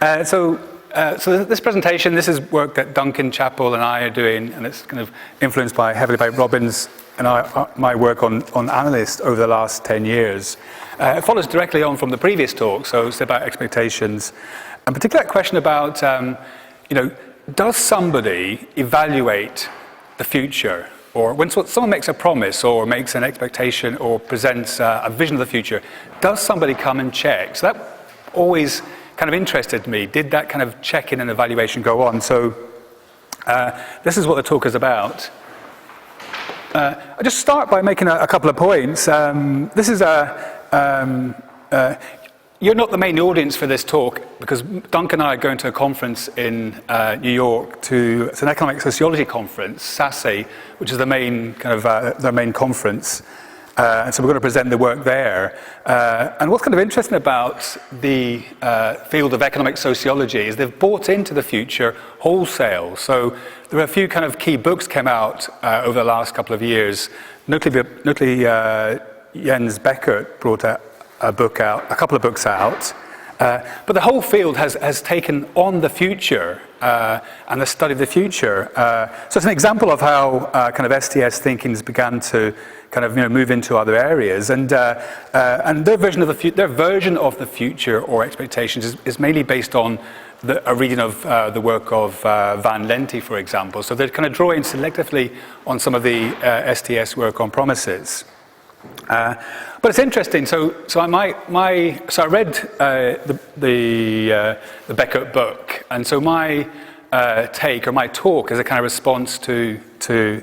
So this presentation, this is work that Duncan Chappell and I are doing, and it's kind of influenced heavily by Robin's and my work on Analyst over the last 10 years. It follows directly on from the previous talk, so it's about expectations, and particularly that question about, does somebody evaluate the future? Or when someone makes a promise or makes an expectation or presents a vision of the future, does somebody come and check? So that always kind of interested me. Did that kind of check-in and evaluation go on? So this is what the talk is about. I'll just start by making a couple of points. This is you're not the main audience for this talk because Duncan and I are going to a conference in New York. It's an economic sociology conference, SASE, which is the main their main conference. And so we're going to present the work there. And what's kind of interesting about the field of economic sociology is they've bought into the future wholesale. So there are a few kind of key books came out over the last couple of years. Notably, Jens Beckert brought a couple of books out. But the whole field has taken on the future and the study of the future. So it's an example of how kind of STS thinkings began to kind of move into other areas, and their version of the future or expectations is mainly based on a reading of the work of Van Lente, for example. So they're kind of drawing selectively on some of the STS work on promises. But it's interesting. So I read the Beckert book, and so my take or my talk is a kind of response to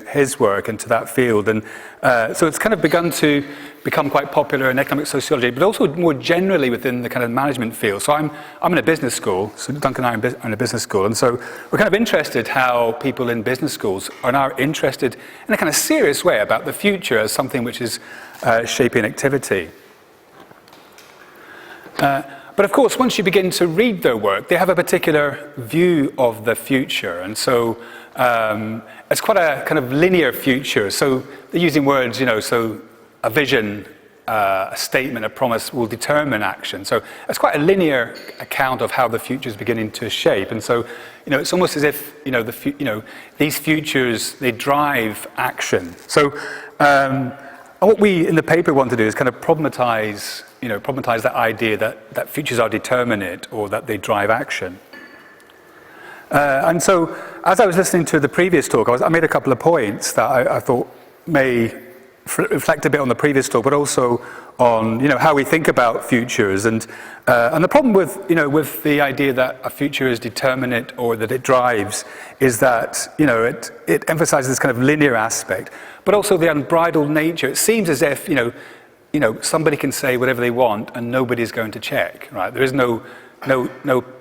his work and to that field, and so it's kind of begun to become quite popular in economic sociology, but also more generally within the kind of management field. So I'm in a business school, so Duncan and I are in a business school, and so we're kind of interested how people in business schools are now interested in a kind of serious way about the future as something which is shaping activity. But of course, once you begin to read their work, they have a particular view of the future, and so it's quite a kind of linear future. So they're using words, so a vision, a statement, a promise will determine action. So it's quite a linear account of how the future is beginning to shape. And so, it's almost as if, these futures, they drive action. So what we in the paper want to do is kind of problematize that idea that futures are determinate or that they drive action. And so, as I was listening to the previous talk, I made a couple of points that I thought may reflect a bit on the previous talk, but also on how we think about futures. And the problem with with the idea that a future is determinate or that it drives is that it emphasizes this kind of linear aspect, but also the unbridled nature. It seems as if somebody can say whatever they want and nobody's going to check, right? There is no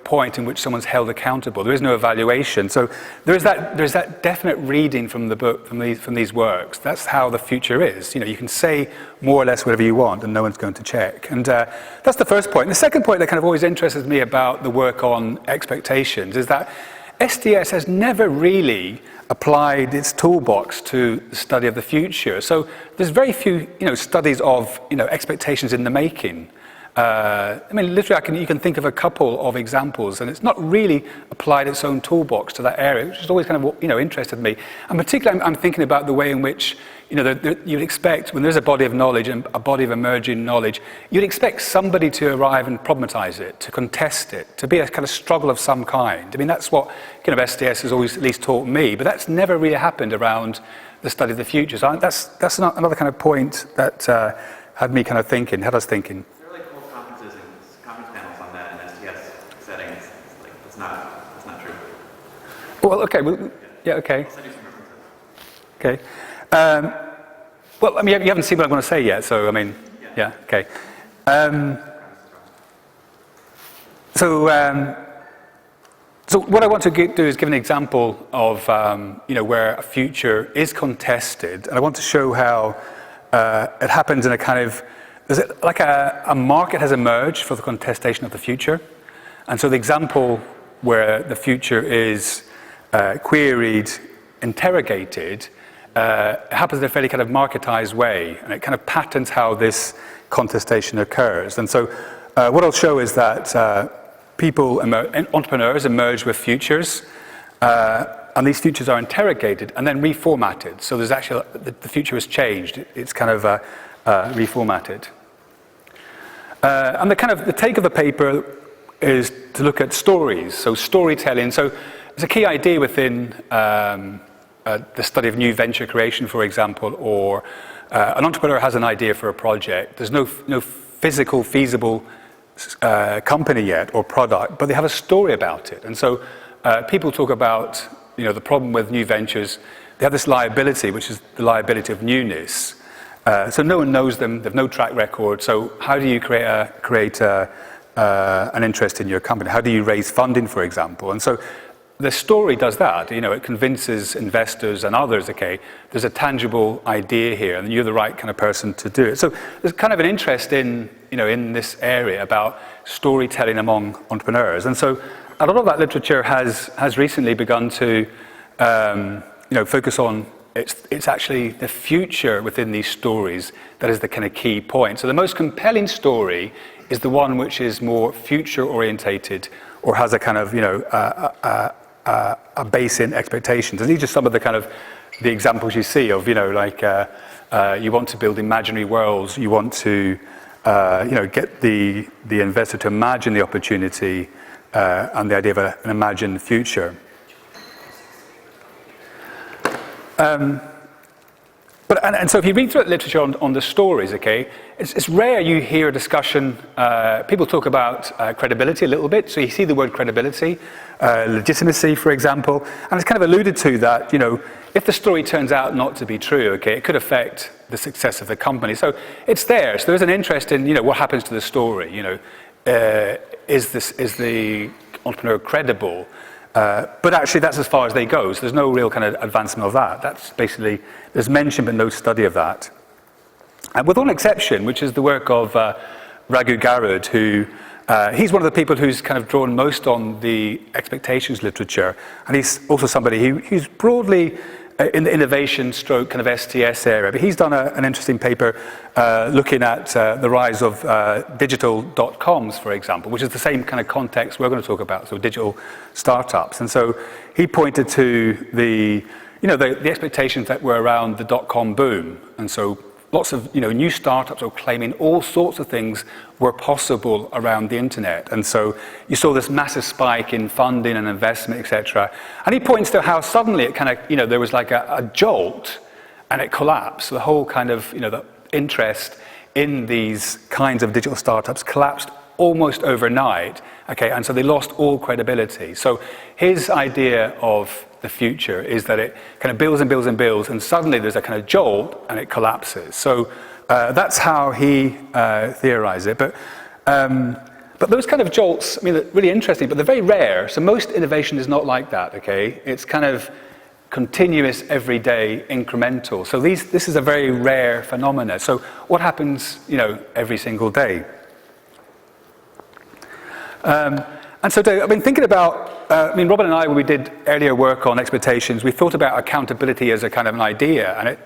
point in which someone's held accountable. There is no evaluation. So there's that definite reading from the book, from these works. That's how the future is. You can say more or less whatever you want and no one's going to check. And that's the first point. And the second point that kind of always interests me about the work on expectations is that STS has never really applied its toolbox to the study of the future. So there's very few, studies of, expectations in the making. Literally, you can think of a couple of examples, and it's not really applied its own toolbox to that area, which has always kind of, interested me. And particularly, I'm thinking about the way in which, you'd expect, when there's a body of knowledge and a body of emerging knowledge, you'd expect somebody to arrive and problematize it, to contest it, to be a kind of struggle of some kind. That's what kind of STS has always at least taught me, but that's never really happened around the study of the future. So that's another kind of point that had me kind of thinking, had us thinking. Well, okay. Yeah, okay. Okay. You haven't seen what I'm going to say yet, so, yeah, okay. So what I want to do is give an example of, where a future is contested, and I want to show how it happens in a kind of, like a market has emerged for the contestation of the future, and so the example where the future is queried, interrogated, happens in a fairly kind of marketized way, and it kind of patterns how this contestation occurs. And so what I'll show is that entrepreneurs emerge with futures, and these futures are interrogated and then reformatted. So there's actually, the future has changed. It's kind of reformatted. And the take of the paper is to look at stories, so storytelling. So it's a key idea within the study of new venture creation, for example, or an entrepreneur has an idea for a project. There's no physical, feasible company yet or product, but they have a story about it. And so people talk about, the problem with new ventures. They have this liability, which is the liability of newness. So no one knows them. They have no track record. So how do you create an interest in your company? How do you raise funding, for example? And so the story does that. It convinces investors and others, okay, there's a tangible idea here, and you're the right kind of person to do it. So there's kind of an interest in this area about storytelling among entrepreneurs. And so a lot of that literature has recently begun to focus on it's actually the future within these stories that is the kind of key point. So the most compelling story is the one which is more future orientated or has a kind of a base in expectations. And these are some of the kind of the examples you see of you want to build imaginary worlds, you want to get the investor to imagine the opportunity and the idea of an imagined future. So if you read through the literature on the stories, okay, it's rare you hear a discussion. People talk about credibility a little bit. So you see the word credibility, legitimacy, for example, and it's kind of alluded to that, if the story turns out not to be true, okay, it could affect the success of the company. So it's there. So there's an interest in, what happens to the story. Is the entrepreneur credible? But actually, that's as far as they go. So there's no real kind of advancement of that. That's basically, there's mention but no study of that. And with one exception, which is the work of Raghu Garud, who he's one of the people who's kind of drawn most on the expectations literature. And he's also somebody who's broadly in the innovation stroke kind of STS area. But he's done an interesting paper looking at the rise of digital .coms, for example, which is the same kind of context we're going to talk about, so digital startups. And so he pointed to the expectations that were around the .com boom. And so lots of new startups are claiming all sorts of things were possible around the internet. And so you saw this massive spike in funding and investment, etc. And he points to how suddenly it kind of, there was like a jolt and it collapsed. The whole kind of, the interest in these kinds of digital startups collapsed almost overnight. Okay, and so they lost all credibility. So his idea of the future is that it kind of builds and builds and builds, and suddenly there's a kind of jolt and it collapses. So that's how he theorized it. But those kind of jolts, they're really interesting, but they're very rare. So most innovation is not like that, okay? It's kind of continuous, everyday, incremental. So this is a very rare phenomena. So what happens, every single day? And so, thinking about, Robin and I, when we did earlier work on expectations, we thought about accountability as a kind of an idea, and it,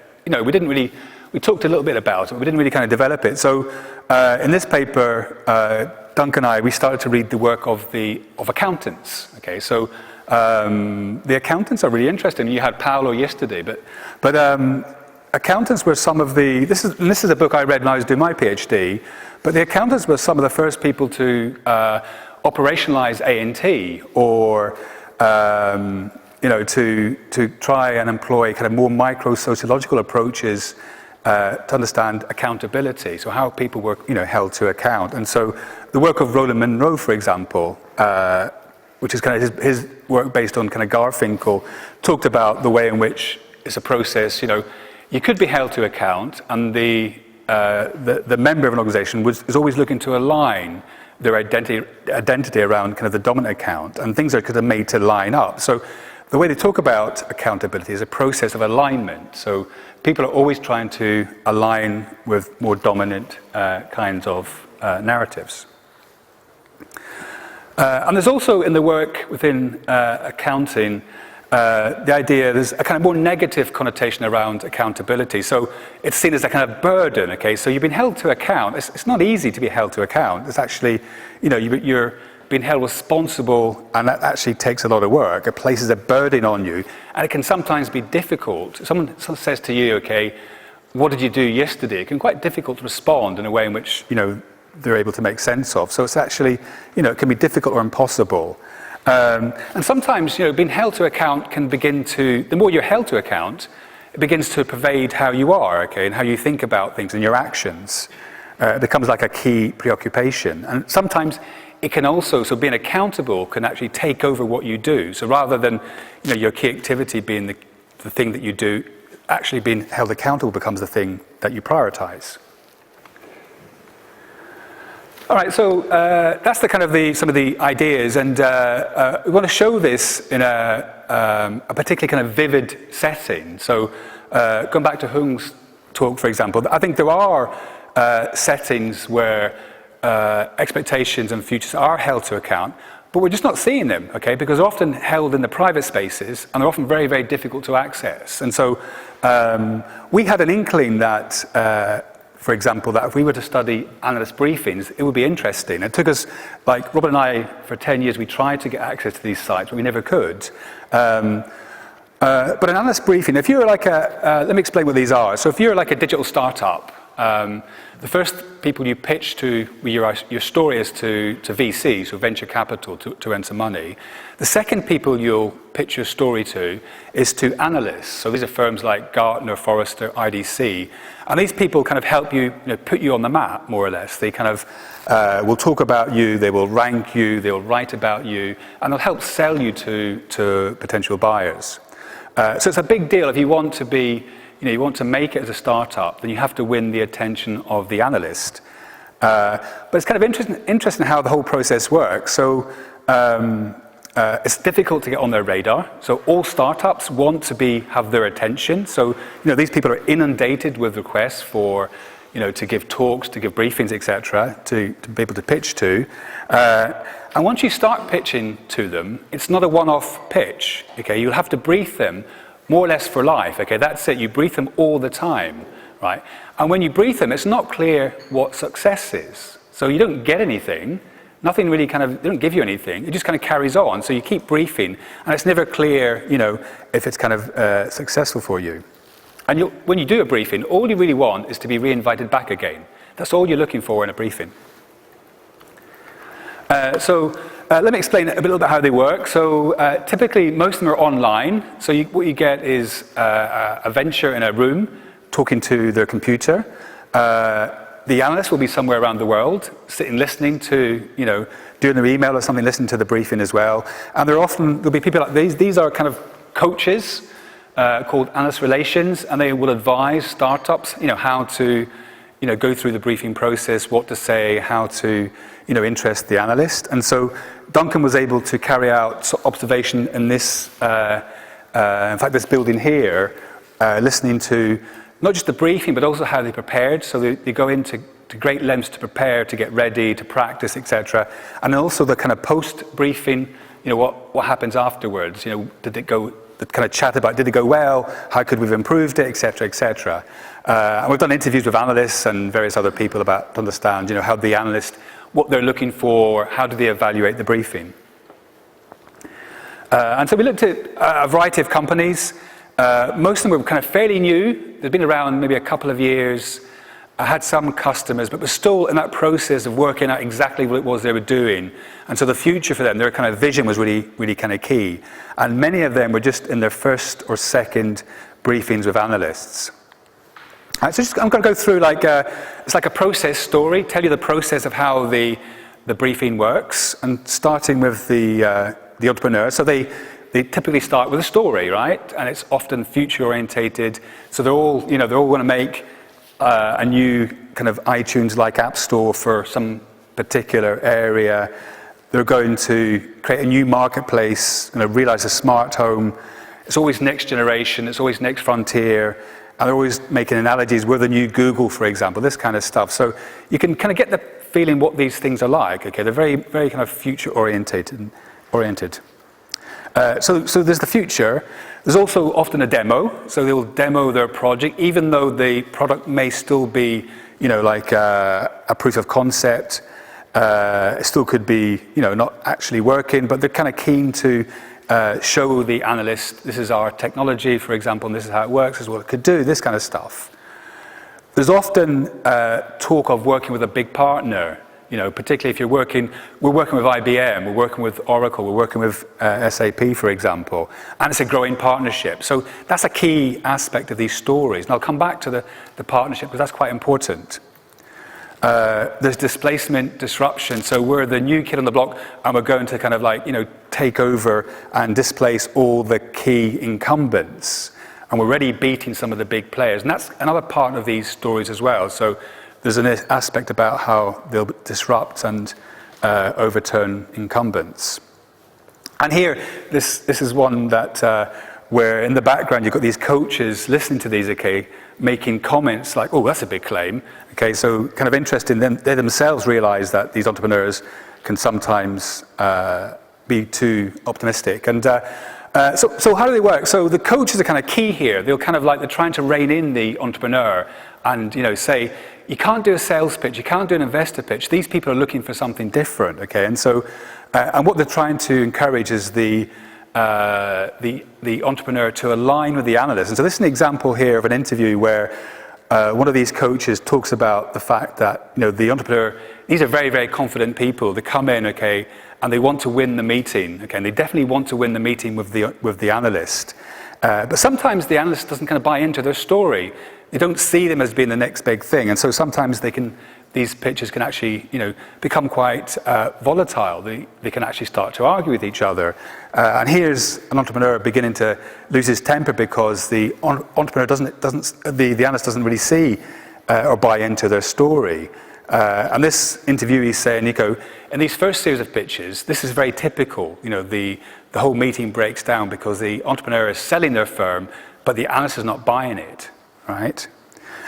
we talked a little bit about it, but we didn't really kind of develop it. So, in this paper, Duncan and I, we started to read the work of accountants. Okay, so the accountants are really interesting. You had Paolo yesterday, but accountants were some of the. This is a book I read when I was doing my PhD. But the accountants were some of the first people to operationalize A&T or to try and employ kind of more micro-sociological approaches to understand accountability. So how people were held to account. And so the work of Roland Munro, for example, which is kind of his work based on kind of Garfinkel, talked about the way in which it's a process. You could be held to account, and the member of an organization is always looking to align their identity around kind of the dominant account, and things are kind of made to line up. So the way they talk about accountability is a process of alignment. So people are always trying to align with more dominant kinds of narratives. And there's also in the work within accounting, the idea there's a kind of more negative connotation around accountability. So it's seen as a kind of burden, okay? So you've been held to account. It's not easy to be held to account. It's actually, you're being held responsible, and that actually takes a lot of work. It places a burden on you, and it can sometimes be difficult. Someone says to you, okay, what did you do yesterday? It can be quite difficult to respond in a way in which, they're able to make sense of. So it's actually, it can be difficult or impossible. And sometimes, being held to account can begin to, the more you're held to account, it begins to pervade how you are, okay, and how you think about things and your actions. It becomes like a key preoccupation. And sometimes it can also, so being accountable can actually take over what you do. So rather than, your key activity being the thing that you do, actually being held accountable becomes the thing that you prioritize. All right, so that's the kind of some of the ideas, and we want to show this in a particularly kind of vivid setting. So going back to Hung's talk, for example, I think there are settings where expectations and futures are held to account, but we're just not seeing them, okay, because they're often held in the private spaces, and they're often very, very difficult to access. And so we had an inkling that for example, that if we were to study analyst briefings, it would be interesting. It took us, like Robert and I, for 10 years, we tried to get access to these sites, but we never could. But an analyst briefing, if you're like let me explain what these are. So if you're like a digital startup, the first people you pitch to, your story is to VC, so venture capital, to earn some money. The second people you'll pitch your story to is to analysts. So these are firms like Gartner, Forrester, IDC. And these people kind of help you, put you on the map, more or less. They kind of will talk about you, they will rank you, they'll write about you, and they'll help sell you to potential buyers. So it's a big deal if you want to be, you want to make it as a startup, then you have to win the attention of the analyst. But it's kind of interesting how the whole process works. So it's difficult to get on their radar. So all startups want to have their attention. So these people are inundated with requests for, to give talks, to give briefings, etc., to be able to pitch to. And once you start pitching to them, it's not a one-off pitch. Okay, you'll have to brief them more or less for life. Okay, that's it. You brief them all the time, right? And when you brief them, it's not clear what success is. So you don't get anything. Nothing really they don't give you anything. It just kind of carries on. So you keep briefing, and it's never clear, if it's kind of successful for you. And when you do a briefing, all you really want is to be re-invited back again. That's all you're looking for in a briefing. Let me explain a little bit how they work. So typically, most of them are online. So what you get is a venture in a room talking to their computer. The analyst will be somewhere around the world, sitting, listening to, doing their email or something, listening to the briefing as well. And there'll be people like these. These are kind of coaches called analyst relations, and they will advise startups, how to, go through the briefing process, what to say, how to, interest the analyst. And so Duncan was able to carry out observation in this, in fact, this building here, listening to not just the briefing, but also how they prepared. So they go into great lengths to prepare, to get ready, to practice, etc. And also the kind of post-briefing, what happens afterwards. Did it go? The kind of chat about, did it go well? How could we have improved it, etc., etc. And we've done interviews with analysts and various other people to understand, how the analyst, what they're looking for, how do they evaluate the briefing. And so we looked at a variety of companies. Most of them were kind of fairly new. They'd been around maybe a couple of years. I had some customers, but were still in that process of working out exactly what it was they were doing. And so the future for them, their kind of vision was really, really kind of key. And many of them were just in their first or second briefings with analysts. So I'm going to go through it's like a process story, tell you the process of how the briefing works, and starting with the entrepreneur. So they typically start with a story, right? And it's often future-orientated. So they're all going to make a new kind of iTunes-like app store for some particular area. They're going to create a new marketplace, realize a smart home. It's always next generation. It's always next frontier. And they're always making analogies with the new Google, for example, this kind of stuff. So you can kind of get the feeling what these things are like. Okay, they're very, very kind of future-oriented. So there's the future. There's also often a demo. So they'll demo their project, even though the product may still be, like a proof of concept. It still could be, not actually working, but they're kind of keen to show the analyst, this is our technology, for example, and this is how it works, this is what it could do, this kind of stuff. There's often talk of working with a big partner, particularly if we're working with IBM, we're working with Oracle, we're working with SAP, for example, and it's a growing partnership. So that's a key aspect of these stories. And I'll come back to the partnership because that's quite important. There's displacement, disruption. So we're the new kid on the block and we're going to kind of take over and displace all the key incumbents. And we're already beating some of the big players. And that's another part of these stories as well. So there's an aspect about how they'll disrupt and overturn incumbents. And here, this is one that where in the background you've got these coaches listening to these, making comments like, oh, that's a big claim. So kind of interesting, they themselves realize that these entrepreneurs can sometimes be too optimistic. And so how do they work? So the coaches are kind of key here. They're kind of they're trying to rein in the entrepreneur and, say, you can't do a sales pitch, you can't do an investor pitch. These people are looking for something different, And so, and what they're trying to encourage is the entrepreneur to align with the analyst. And so this is an example here of an interview where one of these coaches talks about the fact that, the entrepreneur, these are very, very confident people. They come in, and they want to win the meeting, and they definitely want to win the meeting with the analyst. But sometimes the analyst doesn't kind of buy into their story. They don't see them as being the next big thing, and so sometimes these pitches can actually, become quite volatile. They can actually start to argue with each other. And here's an entrepreneur beginning to lose his temper because the entrepreneur the analyst doesn't really see or buy into their story. And this interviewee is saying, in these first series of pitches, this is very typical. The whole meeting breaks down because the entrepreneur is selling their firm, but the analyst is not buying it, right?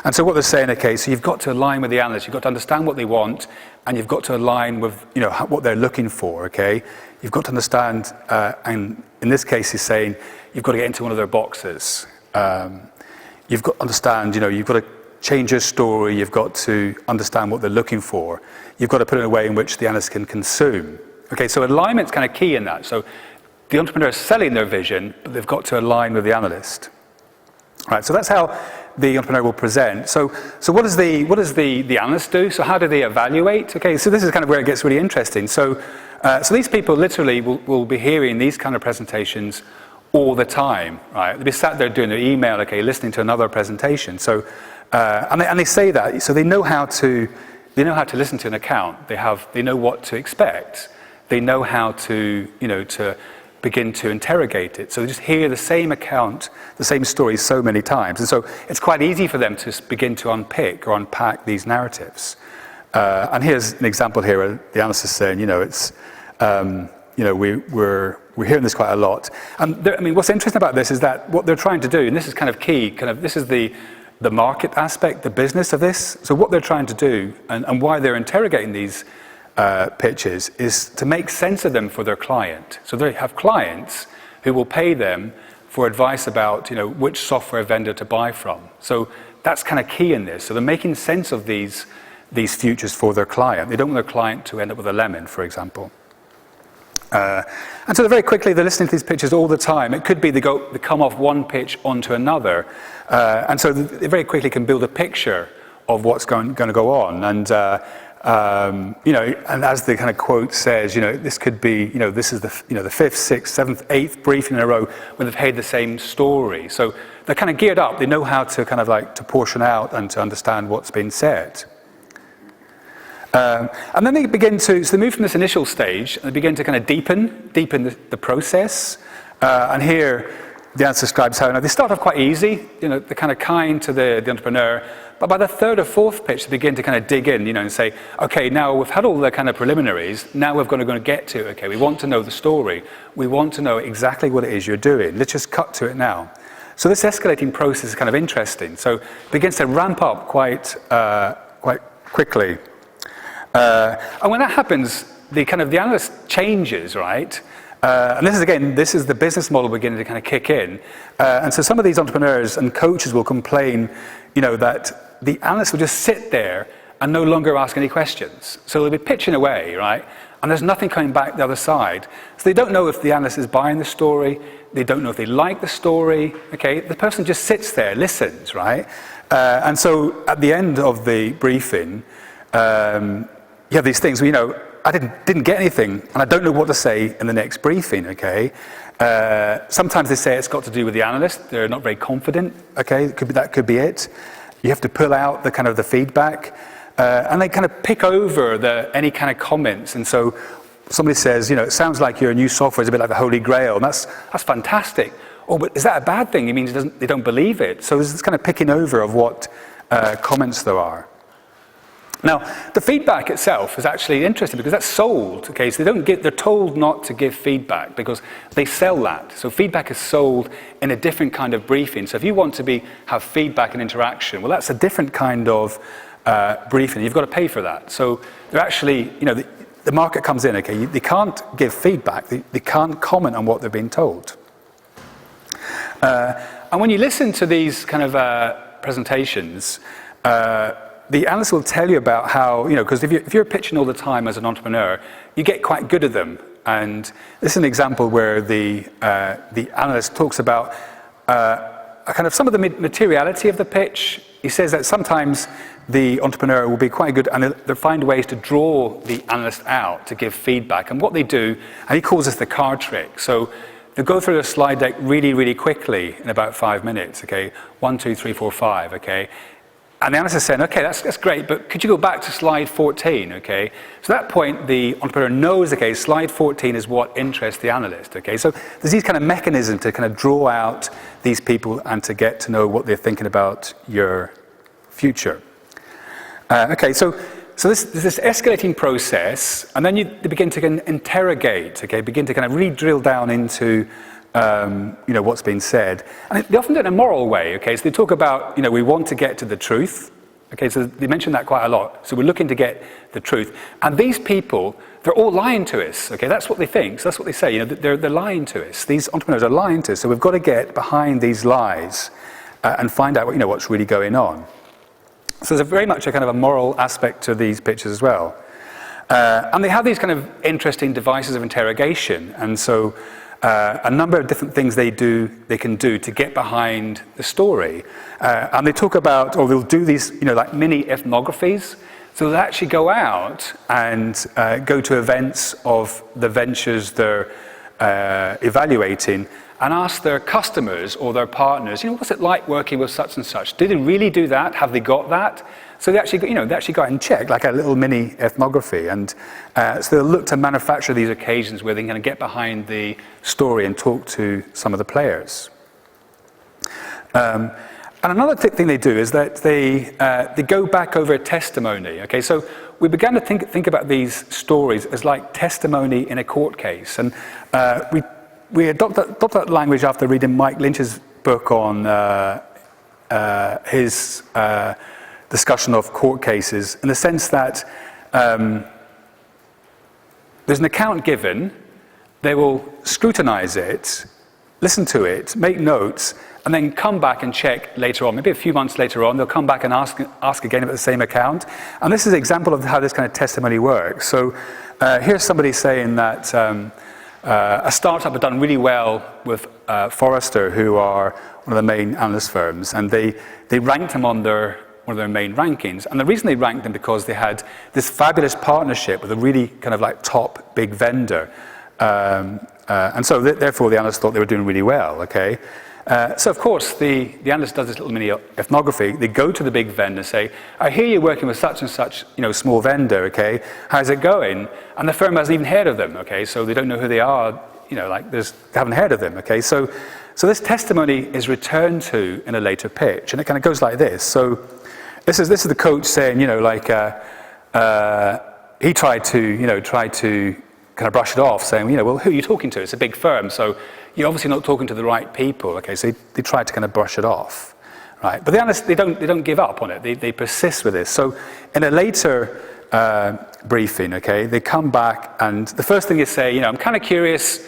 And so what they're saying, so you've got to align with the analyst, you've got to understand what they want, and you've got to align with, what they're looking for, You've got to understand, and in this case he's saying, you've got to get into one of their boxes. You've got to understand, you've got to change your story, you've got to understand what they're looking for. You've got to put it in a way in which the analyst can consume. So alignment's kind of key in that. So the entrepreneur is selling their vision, but they've got to align with the analyst. Right, so that's how the entrepreneur will present. So what does the analyst do? So how do they evaluate? So this is kind of where it gets really interesting. So these people literally will be hearing these kind of presentations all the time, right? They'll be sat there doing their email, listening to another presentation. So and they say that, so they know how to listen to an account. They know what to expect. They know how to to begin to interrogate it. So they just hear the same account, the same story so many times. And so it's quite easy for them to begin to unpick or unpack these narratives. And here's an example here where the analyst is saying, we're hearing this quite a lot. And what's interesting about this is that what they're trying to do, and this is kind of key, this is the market aspect, the business of this. So what they're trying to do and why they're interrogating these pitches is to make sense of them for their client. So they have clients who will pay them for advice about which software vendor to buy from. So that's kind of key in this. So they're making sense of these futures for their client. They don't want their client to end up with a lemon, for example. And so very quickly they're listening to these pitches all the time. It could be they come off one pitch onto another, and so they very quickly can build a picture of what's going to go on. And and as the kind of quote says, this could be, this is the fifth, sixth, seventh, eighth briefing in a row where they've heard the same story. So they're kind of geared up. They know how to kind of to portion out and to understand what's been said. And then they begin so they move from this initial stage and they begin to kind of deepen the process. And here the analyst describes how they start off quite easy, they're kind of kind to the entrepreneur, but by the third or fourth pitch they begin to kind of dig in, and say, okay, now we've had all the kind of preliminaries, now we're going to get to, okay, we want to know the story, we want to know exactly what it is you're doing, let's just cut to it now. So this escalating process is kind of interesting, so it begins to ramp up quite quickly. And when that happens, the analyst changes, right? And this is the business model beginning to kind of kick in. And so some of these entrepreneurs and coaches will complain, that the analyst will just sit there and no longer ask any questions. So they'll be pitching away, right? And there's nothing coming back the other side. So they don't know if the analyst is buying the story. They don't know if they like the story. Okay, the person just sits there, listens, right? And so at the end of the briefing, you have these things. I didn't get anything, and I don't know what to say in the next briefing. Okay. Sometimes they say it's got to do with the analyst. They're not very confident. Okay, that could be it. You have to pull out the feedback. And they kind of pick over any kind of comments. And so somebody says, it sounds like your new software is a bit like the Holy Grail, and that's fantastic. Oh, but is that a bad thing? It means they don't believe it. So there's this kind of picking over of what comments there are. Now, the feedback itself is actually interesting because that's sold. Okay, so they're told not to give feedback because they sell that. So feedback is sold in a different kind of briefing. So if you want to have feedback and interaction, well, that's a different kind of briefing. You've got to pay for that. So they're actually, the market comes in. Okay, they can't give feedback. They can't comment on what they're being told. And when you listen to these kind of presentations, the analyst will tell you about how, because if you're pitching all the time as an entrepreneur, you get quite good at them. And this is an example where the analyst talks about kind of some of the materiality of the pitch. He says that sometimes the entrepreneur will be quite good and they'll find ways to draw the analyst out to give feedback. And what they do, and he calls this the card trick. So they'll go through the slide deck really, really quickly in about 5 minutes, okay? 1, 2, 3, 4, 5, okay? And the analyst is saying, okay, that's great, but could you go back to slide 14, okay? So at that point, the entrepreneur knows, okay, slide 14 is what interests the analyst, okay? So there's these kind of mechanisms to kind of draw out these people and to get to know what they're thinking about your future. Okay, so there's this escalating process, and then they begin to interrogate, okay, begin to kind of really drill down into what's been said. And they often do it in a moral way, okay? So they talk about, we want to get to the truth. Okay, so they mention that quite a lot. So we're looking to get the truth. And these people, they're all lying to us, okay? That's what they think. So that's what they say, they're lying to us. These entrepreneurs are lying to us. So we've got to get behind these lies and find out, what's really going on. So there's very much a kind of a moral aspect to these pitches as well. And they have these kind of interesting devices of interrogation. And so a number of different things they can do to get behind the story. And they talk about, or they'll do these, like mini ethnographies. So they'll actually go out and go to events of the ventures they're evaluating and ask their customers or their partners, what's it like working with such and such? Did they really do that? Have they got that? So they actually go out and check, like a little mini ethnography. And so they'll look to manufacture these occasions where they can kind of get behind the story and talk to some of the players. And another thing they do is that they go back over a testimony. Okay, so we began to think about these stories as like testimony in a court case. And we adopted that language after reading Mike Lynch's book on his discussion of court cases, in the sense that there's an account given, they will scrutinize it, listen to it, make notes, and then come back and check later on. Maybe a few months later on, they'll come back and ask again about the same account. And this is an example of how this kind of testimony works. So here's somebody saying that a startup had done really well with Forrester, who are one of the main analyst firms, and they ranked them on one of their main rankings. And the reason they ranked them because they had this fabulous partnership with a really kind of like top big vendor. And so therefore the analysts thought they were doing really well, okay? So of course the analyst does this little mini ethnography. They go to the big vendor and say, I hear you're working with such and such, small vendor, okay? How's it going? And the firm hasn't even heard of them, okay? So they don't know who they are, they haven't heard of them, okay? So this testimony is returned to in a later pitch, and it kind of goes like this. So this is the coach saying, he tried to kind of brush it off, saying, well, who are you talking to? It's a big firm, so you're obviously not talking to the right people. Okay, so they tried to kind of brush it off, right? But the analysts, they don't give up on it. They persist with this. So in a later briefing, okay, they come back, and the first thing they say, I'm kind of curious,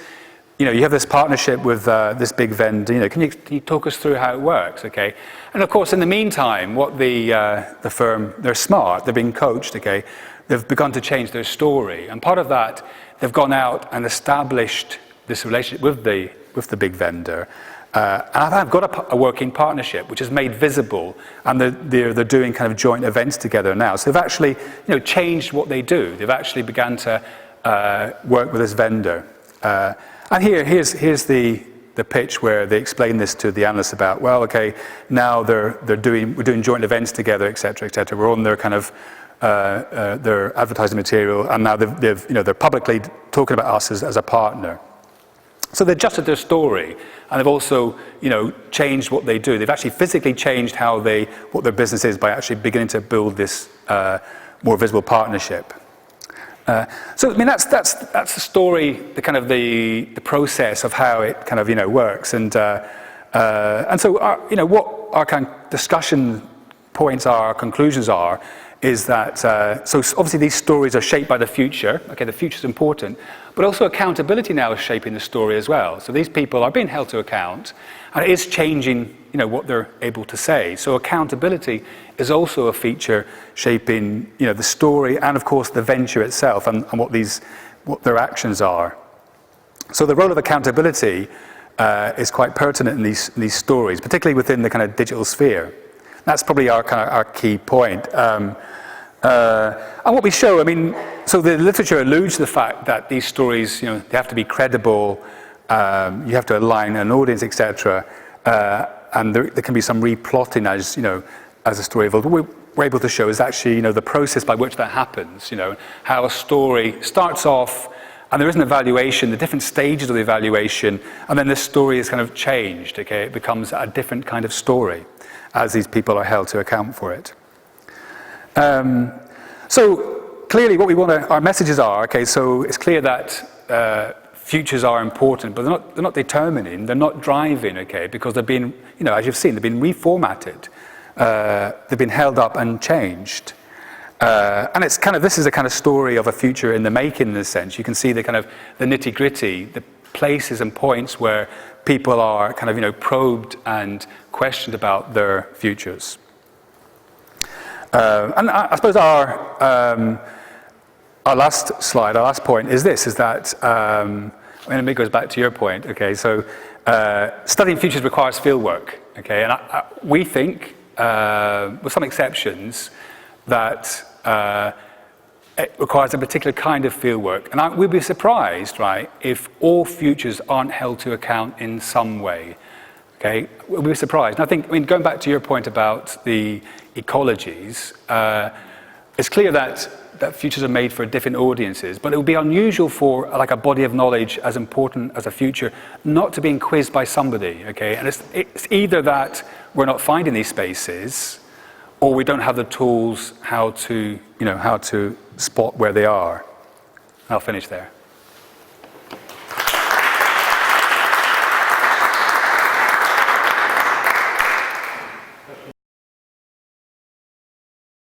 you have this partnership with this big vendor. Can you talk us through how it works? Okay, and of course, in the meantime, what the firm, they're smart, they're being coached. Okay, they've begun to change their story, and part of that, they've gone out and established this relationship with the big vendor. And I've got a working partnership, which is made visible, and they're doing kind of joint events together now. So they've actually, changed what they do. They've actually begun to work with this vendor. And here's the pitch where they explain this to the analysts about, well, okay, now we're doing joint events together, et cetera, et cetera. We're on their kind of their advertising material, and now they're publicly talking about us as a partner. So they've adjusted their story, and they've also, changed what they do. They've actually physically changed what their business is by actually beginning to build this more visible partnership. So I mean that's the story, the process of how it kind of works, and so what our kind of discussion points are, our conclusions are, is that so obviously these stories are shaped by the future. Okay, the future is important, but also accountability now is shaping the story as well. So these people are being held to account, and it is changing, what they're able to say. So accountability is also a feature shaping, the story, and of course the venture itself, and what their actions are. So the role of accountability is quite pertinent in these stories, particularly within the kind of digital sphere. That's probably our key point. And what we show, so the literature alludes to the fact that these stories, they have to be credible, you have to align an audience, etc. And there can be some replotting as a story evolves. What we're able to show is actually, the process by which that happens, how a story starts off, and there is an evaluation, the different stages of the evaluation, and then this story is kind of changed, okay? It becomes a different kind of story as these people are held to account for it. So clearly what our messages are, okay, so it's clear that futures are important, but they're not determining, they're not driving, okay, because they've been, as you've seen, they've been reformatted, they've been held up and changed. And it's this is a kind of story of a future in the making, in a sense. You can see the nitty-gritty, the places and points where people are probed and questioned about their futures. And I suppose our last slide, our last point is that, it goes back to your point, okay, so studying futures requires fieldwork, okay, and we think, with some exceptions, that it requires a particular kind of fieldwork. And we'd be surprised, right, if all futures aren't held to account in some way. Okay, we'll be surprised. And I think, going back to your point about the ecologies, it's clear that futures are made for different audiences, but it would be unusual for a body of knowledge as important as a future not to be quizzed by somebody. Okay, and it's either that we're not finding these spaces, or we don't have the tools how to spot where they are. I'll finish there.